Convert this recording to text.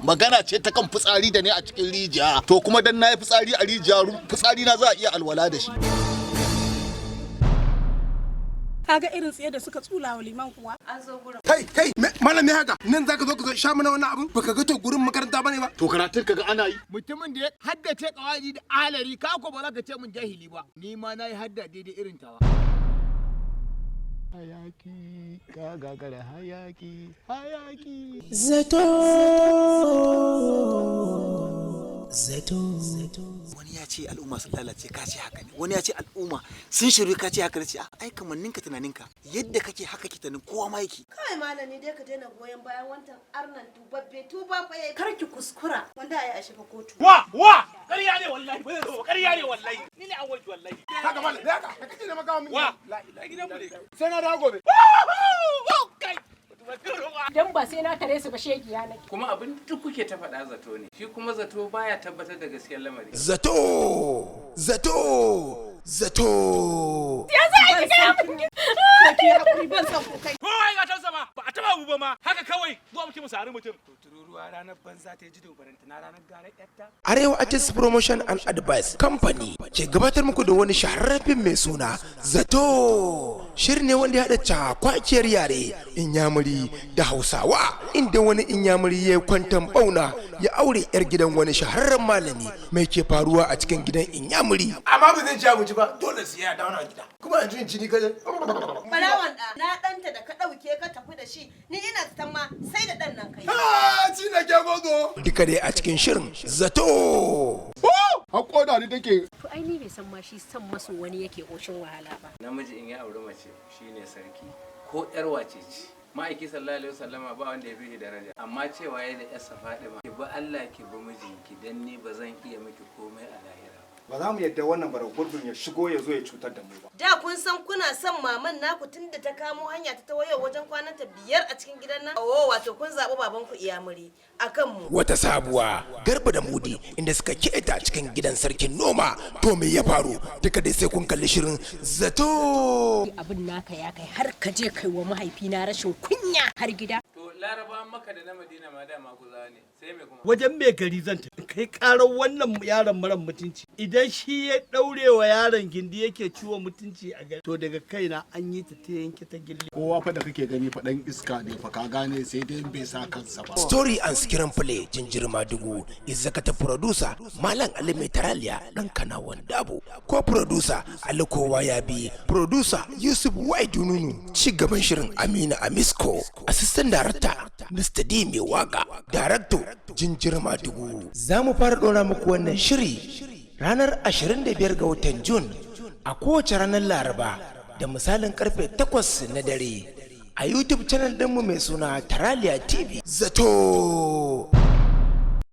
magana ce ta kan fitsari da ne a cikin rijiya to kuma dan nayi fitsari a rijiya fitsari na za a iya alwala da shi kaga irin tsaye da suka tsula wa liman kuwa an zo gurin kai malam me haka nan zaka zo ka sha mana wannan abin baka ga to gurin makaranta bane ba to karatun kaga ana yi mutumin da ya haddace kawai da alari ka ko ba za ka ce mun jahili ba ni ma nayi hadda daidai irin tawa hayaki ka gagara hayaki Zato wani ya ce al'umma sun lalace ka ce haka ne wani ya ce al'umma sun shiru ka ce haka ne ai kamanninka tunaninka yadda kake haka ki tunanin kowa ma yake kai malami dai ka daina goyon bayan wancan arnan tubabbe tuba fa yayi kar ki kuskura wanda ai a shiga kotu wa ƙarya ne wallahi ba zo ƙarya ne wallahi ni ne an warki wallahi haka malam da haka kake da makawa min wa la ilaha illallah sai na dawo gobe kai dan ba sai na tare su ba shegiya nake kuma abin duk kuke ta faɗa zato ne shi kuma zato baya tabbatar da gaskiyar lamari zato ya za ki ga ki hakuri ban san ku kai kowa ya ta sama ba a taba mu ba ma haka kawai zuwa mutum sari mutum tururuwa ranar banza ta ji dobaranta na ranar gare yatta Arewa Artist Promotion and Advice Company ke gabatar muku da wani shahararren mai suna Zato. Shirin ne wanda ya haɗa cakwakiyar yare Inyamuri da Hausawa inda wani Inyamuri ya kwantan bauna ya aure yar gidan wani shahararren malami mai ke faruwa a cikin gidan Inyamuri. Amma ba zai ci abinci ba dole sai ya dawo gida. Kuma yanzu in ci ni kaje. barawan da na danta da ka dauke ka tafi da shi ni ina zaton ma sai da dan nan kai Ci na ke gogo. Duka dai a cikin shirin Zato. hakoda ni take to ai ni bai san ma shi san maso wani yake koshin wahala ba namiji in ya auri mace shine sarki ko yar wace ce ma'aiki sallallahu alaihi wasallama ba wanda ya fi daraja amma cewa yayin da yarsa Fadima ki bi Allah ki bi mijinki dan ni ba zan iya miki komai a lahira Ba za mu yadda wannan bara gurbin ya shigo ya zo ya cutar da mu ba. da kun san kuna son maman naku tunda ta kamo hanya ta tawayo wajen kwananta 5 a cikin gidan nan wato kun zabi baban ku Iyamuri akan mu Wata sabuwa Garba da Mudi inda suka keta cikin gidan sarkin noma to me ya faru duka dai sai kun kalli shirin Zato. abin naka ya kai har ka je kai wa mahaifina rashin kunya har gida to laraba maka da na madina ma dama guza ne sai me kuma wajen mai gari zan ta kai karar wannan yaron maran mutunci idan shi ya daure wa yaron gindi yake ciwo mutunci a gari to daga kaina an yi ta yanke ta gilli kowa fa da kake gani fa dan iska ne fa ka gane sai dai bai sa kansa ba Story and screenplay Jinjirma Dugu, executive producer Malam Ali Mai Taraliya dan Kanawan Dabo, co-producer Ali Kowa Yabi, producer Yusuf Waidununu, ci gaban shirin Amina Amisko, assistant director Mr. D Mai Waka, director Jinjirma Dugu. Za mu fara dora muku wannan shiri ranar 25 ga watan Jun a kowace ranar Laraba da misalin karfe 8 na dare. A YouTube channel ɗinmu mai suna Taraliya TV. Zato.